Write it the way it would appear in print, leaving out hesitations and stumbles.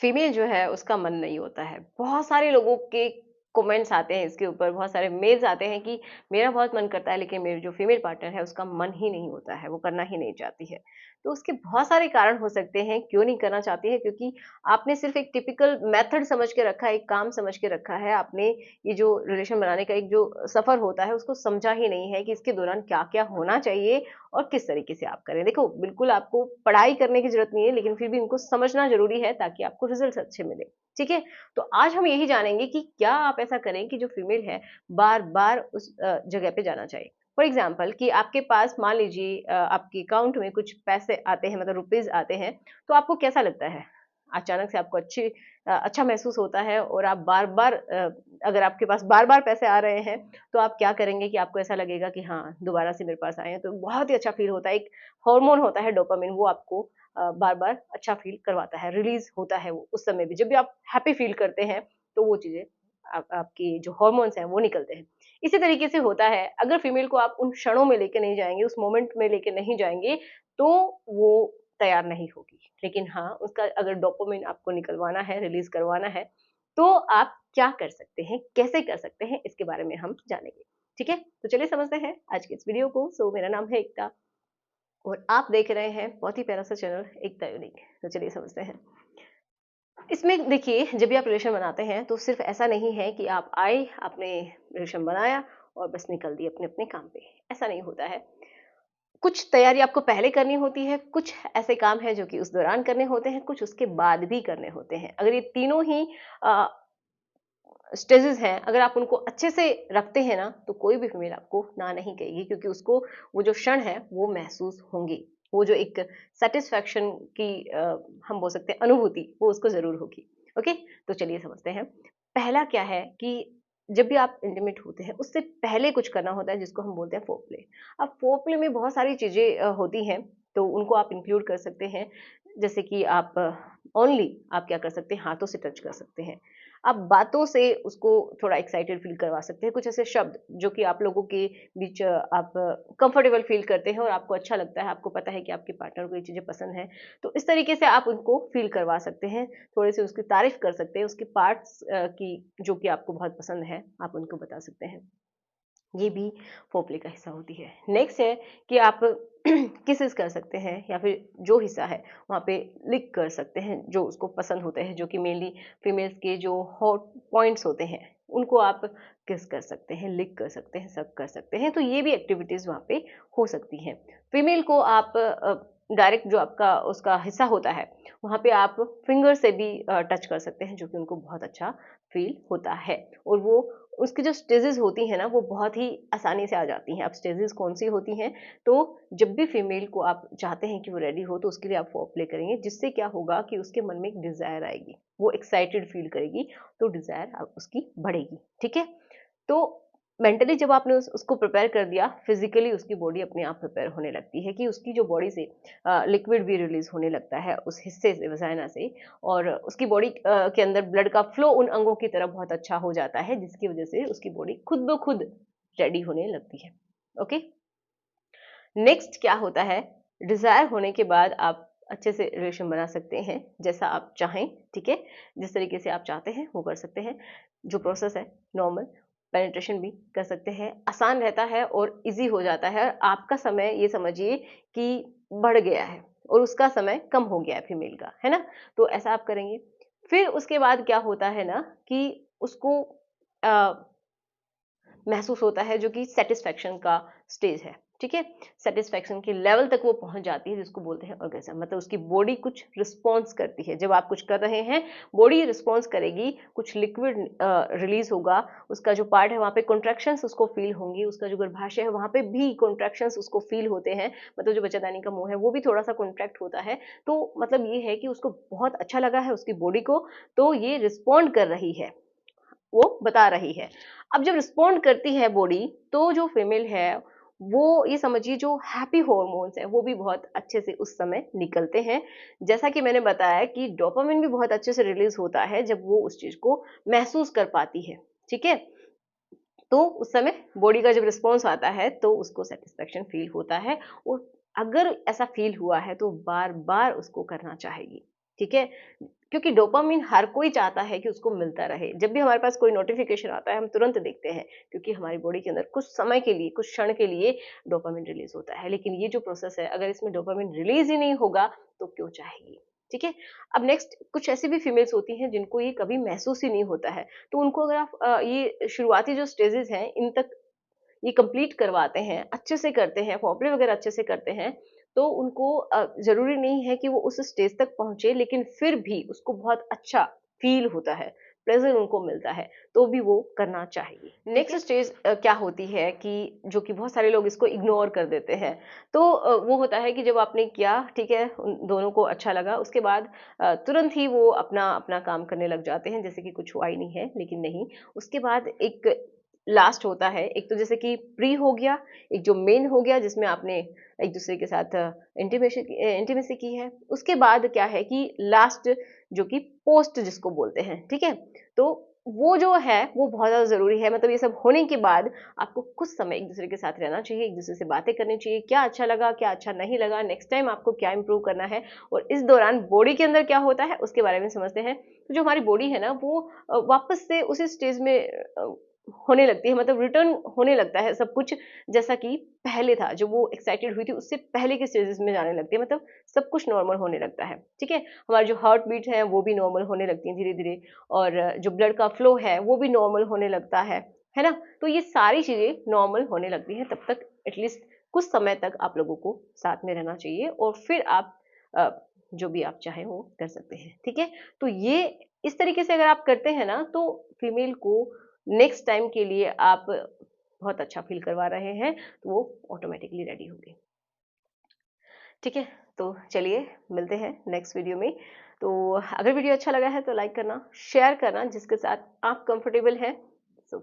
Female जो है उसका मन नहीं होता है। बहुत सारे लोगों के कमेंट्स आते हैं इसके ऊपर, बहुत सारे मेल्स आते हैं कि मेरा बहुत मन करता है लेकिन मेरी जो फीमेल पार्टनर है उसका मन ही नहीं होता है, वो करना ही नहीं चाहती है। तो उसके बहुत सारे कारण हो सकते हैं क्यों नहीं करना चाहती है, क्योंकि आपने सिर्फ़ एक टिपिकल मेथड समझ के रखा है, एक काम समझ के रखा है। आपने ये जो रिलेशन बनाने का एक जो सफ़र होता है उसको समझा ही नहीं है कि इसके दौरान क्या-क्या होना चाहिए और किस तरीके से आप करें। देखो, बिल्कुल आपको पढ़ाई करने की ज़रूरत नहीं है, लेकिन फिर भी इनको समझना ज़रूरी है ताकि आपको रिज़ल्ट्स अच्छे मिलें, ठीक है? तो आज हम यही जानेंगे कि क्या आप ऐसा करें कि जो फीमेल है, बार-बार उस जगह पे जाना चाहे। फॉर एग्ज़ाम्पल कि आपके पास मान लीजिए आपके अकाउंट में कुछ पैसे आते हैं, मतलब रुपीज़ आते हैं, तो आपको कैसा लगता है? अचानक से आपको अच्छा महसूस होता है और आप बार-बार अगर आपके पास बार-बार पैसे आ रहे हैं, तो आप क्या करेंगे कि आपको ऐसा लगेगा कि हाँ, दोबारा से मेरे पास आए हैं, तो बहुत ही अच्छा फ़ील होता है। एक हार्मोन होता है डोपामाइन, वो आपको बार-बार अच्छा फ़ील करवाता है, रिलीज़ होता है वो उस समय भी। जब भी आप हैप्पी फ़ील करते हैं, तो वो चीज़ें आप आपकी जो हार्मोन्स हैं, वो निकलते हैं। इसी तरीके से होता है, अगर फीमेल को आप उन क्षणों में लेके नहीं जाएँगे, उस मोमेंट में लेके नहीं जाएँगे, तो वो तैयार नहीं होगी। लेकिन हाँ, उसका अगर डोपामाइन आपको निकलवाना है, रिलीज़ करवाना है, तो आप क्या कर सकते हैं, कैसे कर सकते हैं, इसके बारे में हम जानेंगे। ठीक है? तो चलिए समझते हैं आज की इस वीडियो को। सो मेरा नाम है एकता और आप देख रहे हैं बहुत ही प्यारा सा चैनल एकता यूनिक। तो चलिए समझते हैं। इसमें देखिए, जब भी आप रिलेशन बनाते हैं तो सिर्फ़ ऐसा नहीं है कि आप आए, आपने रिलेशन बनाया और बस निकल दिए अपने-अपने काम पे। ऐसा नहीं होता है। कुछ तैयारी आपको पहले करनी होती है, कुछ ऐसे काम हैं जो कि उस दौरान करने होते हैं, कुछ उसके बाद भी करने होते हैं। अगर ये तीनों ही अ, स्टेजेज़ हैं, अगर आप उनको अच्छे से रखते हैं ना, तो कोई भी फ़ीमेल आपको ना नहीं कहेगी, क्योंकि उसको वो जो क्षण है, वो महसूस होंगी। वो जो एक सैटिस्फैक्शन की हम बोल सकते हैं अनुभूति, वो उसको ज़रूर होगी। ओके? तो चलिए समझते हैं। पहला क्या है कि जब भी आप इंटीमेट होते हैं, उससे पहले कुछ करना होता है जिसको हम बोलते हैं फोरप्ले। अब फोरप्ले में बहुत सारी चीज़ें होती हैं, तो उनको आप इंक्लूड कर सकते हैं। जैसे कि आप ओनली आप क्या कर सकते हैं, हाथों से टच कर सकते हैं। आप बातों से उसको थोड़ा एक्साइटेड फ़ील करवा सकते हैं। कुछ ऐसे शब्द जो कि आप लोगों के बीच आप कंफर्टेबल फ़ील करते हैं और आपको अच्छा लगता है, आपको पता है कि आपके पार्टनर को ये चीज़ें पसंद हैं। तो इस तरीके से आप उनको फ़ील करवा सकते हैं। थोड़े-से उसकी तारीफ़ कर सकते हैं, उसके पार्ट्स की जो कि आपको बहुत पसंद है, आप उनको बता सकते हैं। ये भी फोरप्ले का हिस्सा होती है। नेक्स्ट है कि आप किसेस कर सकते हैं या फिर जो हिस्सा है वहाँ पे लिक कर सकते हैं, जो उसको पसंद होते हैं, जो कि मेनली फीमेल्स के जो हॉट पॉइंट्स होते हैं, उनको आप किस कर सकते हैं, लिक कर सकते हैं, सक कर सकते हैं। तो ये भी एक्टिविटीज़ वहाँ पे हो सकती हैं। फीमेल को आप डायरेक्ट जो आपका उसका हिस्सा होता है, वहाँ पे आप फिंगर से भी टच कर सकते हैं, जो कि उनको बहुत अच्छा फ़ील होता है। और वो उसकी जो स्टेजेज़ होती हैं ना, वो बहुत ही आसानी से आ जाती हैं। अब स्टेजेज़ कौन-सी होती हैं, तो जब भी फीमेल को आप चाहते हैं कि वो रेडी हो, तो उसके लिए आप फ़ोरप्ले करेंगे, जिससे क्या होगा कि उसके मन में एक डिज़ायर आएगी। वो एक्साइटेड फ़ील करेगी, तो डिज़ायर उसकी बढ़ेगी, ठीक है? तो मेंटली जब आपने उसको प्रिपेयर कर दिया, फिज़िकली उसकी बॉडी अपने आप प्रिपेयर होने लगती है कि उसकी जो बॉडी से लिक्विड भी रिलीज़ होने लगता है उस हिस्से से, वजाइना से, और उसकी बॉडी के अंदर ब्लड का फ्लो उन अंगों की तरफ बहुत अच्छा हो जाता है, जिसकी वज़ह से उसकी बॉडी खुद ब खुद रेडी होने लगती है। ओके? नेक्स्ट क्या होता है, डिज़ायर होने के बाद आप अच्छे से रिलेशन बना सकते हैं, जैसा आप चाहें, ठीक है? जिस तरीके से आप चाहते हैं, वो कर सकते हैं। जो प्रोसेस है नॉर्मल, पेनिट्रेशन भी कर सकते हैं, आसान रहता है और ईज़ी हो जाता है। आपका समय ये समझिए कि बढ़ गया है और उसका समय कम हो गया है फीमेल का, है ना? तो ऐसा आप करेंगे। फिर उसके बाद क्या होता है ना कि उसको अ महसूस होता है, जो कि सैटिस्फैक्शन का स्टेज है, ठीक है? सैटिस्फैक्शन के लेवल तक वो पहुँच जाती है, जिसको बोलते हैं ऑर्गेज़्म। मतलब उसकी बॉडी कुछ रिस्पॉन्स करती है। जब आप कुछ कर रहे हैं, बॉडी रिस्पॉन्स करेगी, कुछ लिक्विड रिलीज़ होगा, उसका जो पार्ट है वहाँ पे कॉन्ट्रैक्शंस उसको फ़ील होंगी, उसका जो गर्भाशय है वहाँ पे भी कॉन्ट्रैक्शंस उसको फ़ील होते हैं। मतलब जो बच्चादानी का मुँह है वो भी थोड़ा-सा कॉन्ट्रैक्ट होता है। तो मतलब ये है कि उसको बहुत अच्छा लगा है उसकी बॉडी को, तो ये रिस्पॉन्ड कर रही है। वो बता रही है। अब जब रिस्पॉन्ड करती है बॉडी, तो जो फीमेल है, वो ये समझिए जो हैप्पी हॉर्मोन्स हैं, वो भी बहुत अच्छे से उस समय निकलते हैं। जैसा कि मैंने बताया कि डोपामाइन भी बहुत अच्छे से रिलीज़ होता है, जब वो उस चीज़ को महसूस कर पाती है, ठीक है? तो उस समय बॉडी का जब रिस्पॉन्स आता है, तो उसको सैटिस्फैक्शन फ़ील होता है और अगर ऐसा फ़ील हुआ है, तो बार-बार उसको करना चाहेगी, ठीक है? क्योंकि डोपामाइन हर कोई चाहता है कि उसको मिलता रहे। जब भी हमारे पास कोई नोटिफ़िकेशन आता है, हम तुरंत देखते हैं, क्योंकि हमारी बॉडी के अंदर कुछ समय के लिए, कुछ क्षण के लिए डोपामाइन रिलीज़ होता है। लेकिन ये जो प्रोसेस है, अगर इसमें डोपामाइन रिलीज़ ही नहीं होगा, तो क्यों चाहेगी? ठीक है? अब नेक्स्ट कुछ ऐसी भी फीमेल्स होती हैं जिनको ये कभी महसूस ही नहीं होता है। तो उनको अगर आप ये शुरुआती जो स्टेजेज़ हैं, इन तक ये कंप्लीट करवाते हैं, अच्छे से करते हैं, फोरप्ले वगैरह अच्छे से करते हैं, तो उनको ज़रूरी नहीं है कि वो उस स्टेज तक पहुँचे, लेकिन फिर भी उसको बहुत अच्छा फ़ील होता है, प्लेज़र उनको मिलता है, तो भी वो करना चाहिए। नेक्स्ट स्टेज क्या होती है कि जो कि बहुत सारे लोग इसको इग्नोर कर देते हैं। तो वो होता है कि जब आपने किया, ठीक है, उन दोनों को अच्छा लगा, उसके बाद तुरंत ही वो अपना अपना काम करने लग जाते हैं, जैसे कि कुछ हुआ ही नहीं है, लेकिन नहीं। उसके बाद एक लास्ट होता है, एक तो जैसे कि प्री हो गया, एक जो मेन हो गया जिसमें आपने एक दूसरे के साथ इंटीमेसी की है। उसके बाद क्या है कि लास्ट जो कि पोस्ट जिसको बोलते हैं, ठीक है? तो वो जो है वो बहुत ज़्यादा ज़रूरी है। मतलब ये सब होने के बाद आपको कुछ समय एक दूसरे के साथ रहना चाहिए, एक दूसरे से बातें करनी चाहिए, क्या अच्छा लगा, क्या अच्छा नहीं लगा, नेक्स्ट टाइम आपको क्या इम्प्रूव करना है, और इस दौरान बॉडी के अंदर क्या होता है उसके बारे में समझते हैं। तो जो हमारी बॉडी है ना, वो वापस से उसी स्टेज में होने लगती है, मतलब रिटर्न होने लगता है सब कुछ जैसा कि पहले था। जो वो एक्साइटेड हुई थी उससे पहले के स्टेजेस में जाने लगती है, मतलब सब कुछ नॉर्मल होने लगता है, ठीक है? हमारी जो हार्ट बीट है वो भी नॉर्मल होने लगती है धीरे-धीरे, और जो ब्लड का फ्लो है वो भी नॉर्मल होने लगता है ना? तो ये सारी चीज़ें नॉर्मल होने लगती हैं, तब तक एटलीस्ट कुछ समय तक आप लोगों को साथ में रहना चाहिए, और फिर आप अ, जो भी आप चाहें वो कर सकते हैं, ठीक है? तो ये इस तरीके से अगर आप करते हैं ना, तो फीमेल को नेक्स्ट टाइम के लिए आप बहुत अच्छा फ़ील करवा रहे हैं, तो वो ऑटोमैटिकली रेडी होंगे। ठीक है? तो चलिए मिलते हैं नेक्स्ट वीडियो में। तो अगर वीडियो अच्छा लगा है तो लाइक करना, शेयर करना जिसके साथ आप कंफर्टेबल हैं। सो